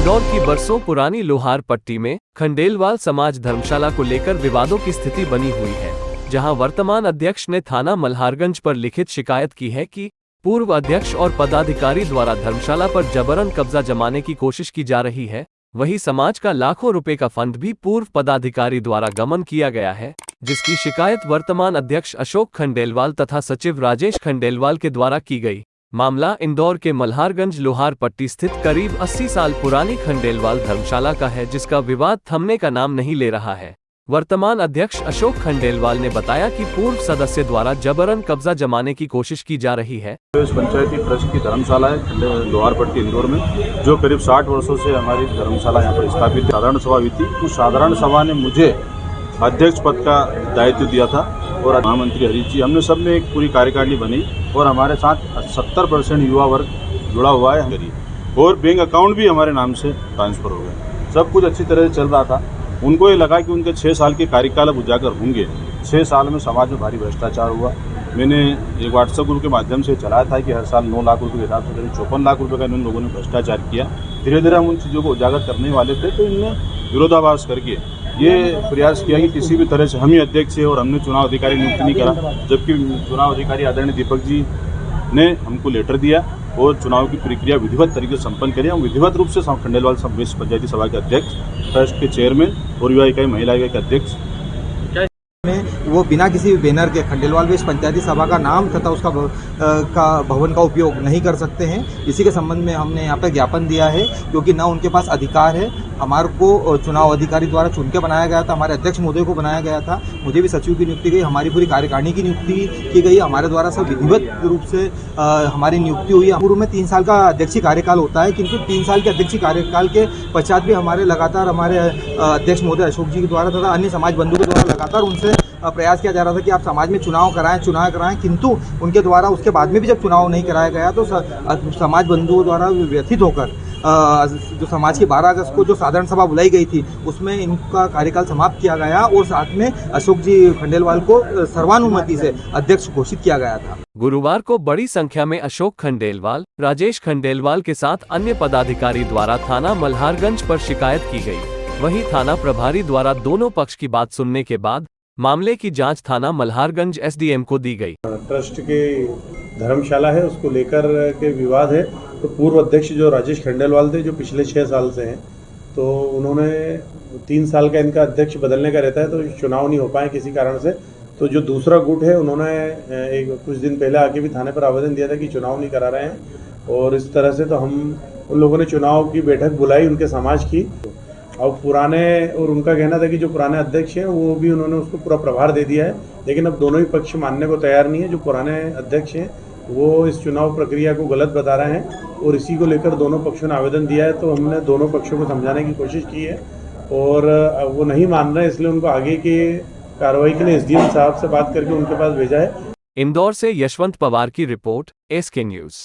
इंदौर की बरसों पुरानी लोहार पट्टी में खंडेलवाल समाज धर्मशाला को लेकर विवादों की स्थिति बनी हुई है, जहां वर्तमान अध्यक्ष ने थाना मल्हारगंज पर लिखित शिकायत की है कि पूर्व अध्यक्ष और पदाधिकारी द्वारा धर्मशाला पर जबरन कब्जा जमाने की कोशिश की जा रही है। वहीं समाज का लाखों रुपए का फंड भी पूर्व पदाधिकारी द्वारा गमन किया गया है, जिसकी शिकायत वर्तमान अध्यक्ष अशोक खंडेलवाल तथा सचिव राजेश खंडेलवाल के द्वारा की गई। मामला इंदौर के मल्हारगंज लोहार पट्टी स्थित करीब 80 साल पुरानी खंडेलवाल धर्मशाला का है, जिसका विवाद थमने का नाम नहीं ले रहा है। वर्तमान अध्यक्ष अशोक खंडेलवाल ने बताया कि पूर्व सदस्य द्वारा जबरन कब्जा जमाने की कोशिश की जा रही है। पंचायती ट्रस्ट की धर्मशाला है लोहार पट्टी इंदौर में, जो करीब 60 वर्षों से हमारी धर्मशाला यहाँ पर स्थापित। साधारण सभा हुई थी, उस साधारण सभा ने मुझे अध्यक्ष पद का दायित्व दिया था और महामंत्री हरीश जी, हमने सब ने एक पूरी कार्यकारिणी बनी और हमारे साथ 70% युवा वर्ग जुड़ा हुआ है और बैंक अकाउंट भी हमारे नाम से ट्रांसफर हो गए। सब कुछ अच्छी तरह से चल रहा था। उनको ये लगा कि उनके 6 साल के कार्यकाल अब उजागर होंगे। 6 साल में समाज में भारी भ्रष्टाचार हुआ। मैंने एक व्हाट्सएप ग्रुप के माध्यम से चलाया था कि हर साल 9 लाख रुपये के हिसाब से 54 लाख रुपये का इन लोगों ने भ्रष्टाचार किया। धीरे धीरे हम उन चीज़ों को उजागर करने वाले थे, तो इनने विरोधाभास करके ये प्रयास किया कि किसी भी तरह से हम ही अध्यक्ष है और हमने चुनाव अधिकारी नियुक्त नहीं करा, जबकि चुनाव अधिकारी आदरणीय दीपक जी ने हमको लेटर दिया और चुनाव की प्रक्रिया विधिवत तरीके से संपन्न करी। हम विधिवत रूप से खंडेलवाल पंचायती सभा के अध्यक्ष, ट्रस्ट के चेयरमैन और युवा इकाई महिला इकाई के अध्यक्ष वो बिना किसी बैनर के खंडेलवाल वेश पंचायती सभा का नाम तथा उसका भवन का उपयोग नहीं कर सकते हैं। इसी के संबंध में हमने यहाँ पे ज्ञापन दिया है, क्योंकि ना उनके पास अधिकार है। हमारे को चुनाव अधिकारी द्वारा चुन के बनाया गया था, हमारे अध्यक्ष महोदय को बनाया गया था, मुझे भी सचिव की नियुक्ति गई, हमारी पूरी कार्यकारिणी की नियुक्ति की गई। हमारे द्वारा सब विधिवत रूप से हमारी नियुक्ति हुई। पूर्व में 3 साल का अध्यक्षीय कार्यकाल होता है, किंतु 3 साल के अध्यक्षीय कार्यकाल के पश्चात भी हमारे लगातार हमारे अध्यक्ष महोदय अशोक जी के द्वारा तथा अन्य समाज बंधु के द्वारा लगातार उनसे प्रयास किया जा रहा था कि आप समाज में चुनाव कराएं, किंतु उनके द्वारा उसके बाद में भी जब चुनाव नहीं कराया गया तो समाज बंधुओं द्वारा व्यथित होकर जो समाज की 12 अगस्त को जो साधारण सभा बुलाई गई थी, उसमें इनका कार्यकाल समाप्त किया गया और साथ में अशोक जी खंडेलवाल को सर्वानुमति से अध्यक्ष घोषित किया गया था। गुरुवार को बड़ी संख्या में अशोक खंडेलवाल, राजेश खंडेलवाल के साथ अन्य पदाधिकारी द्वारा थाना मल्हारगंज पर शिकायत की गई। वहीं थाना प्रभारी द्वारा दोनों पक्ष की बात सुनने के बाद मामले की जांच थाना मल्हारगंज एसडीएम को दी गई। ट्रस्ट के धर्मशाला है, उसको लेकर के विवाद है। तो पूर्व अध्यक्ष जो राजेश खंडेलवाल थे, जो पिछले 6 साल से हैं, तो उन्होंने 3 साल का इनका अध्यक्ष बदलने का रहता है, तो चुनाव नहीं हो पाए किसी कारण से। तो जो दूसरा गुट है, उन्होंने कुछ दिन पहले आके भी थाने पर आवेदन दिया था कि चुनाव नहीं करा रहे हैं, और इस तरह से तो हम उन लोगों ने चुनाव की बैठक बुलाई उनके समाज की। और पुराने और उनका कहना था कि जो पुराने अध्यक्ष हैं वो भी उन्होंने उसको पूरा प्रभार दे दिया है, लेकिन अब दोनों ही पक्ष मानने को तैयार नहीं है। जो पुराने अध्यक्ष हैं वो इस चुनाव प्रक्रिया को गलत बता रहे हैं और इसी को लेकर दोनों पक्षों ने आवेदन दिया है। तो हमने दोनों पक्षों को समझाने की कोशिश की है और वो नहीं मान रहे, इसलिए उनको आगे की कार्रवाई के लिए एसडीएम साहब से बात करके उनके पास भेजा है। इंदौर से यशवंत पवार की रिपोर्ट, SK न्यूज़।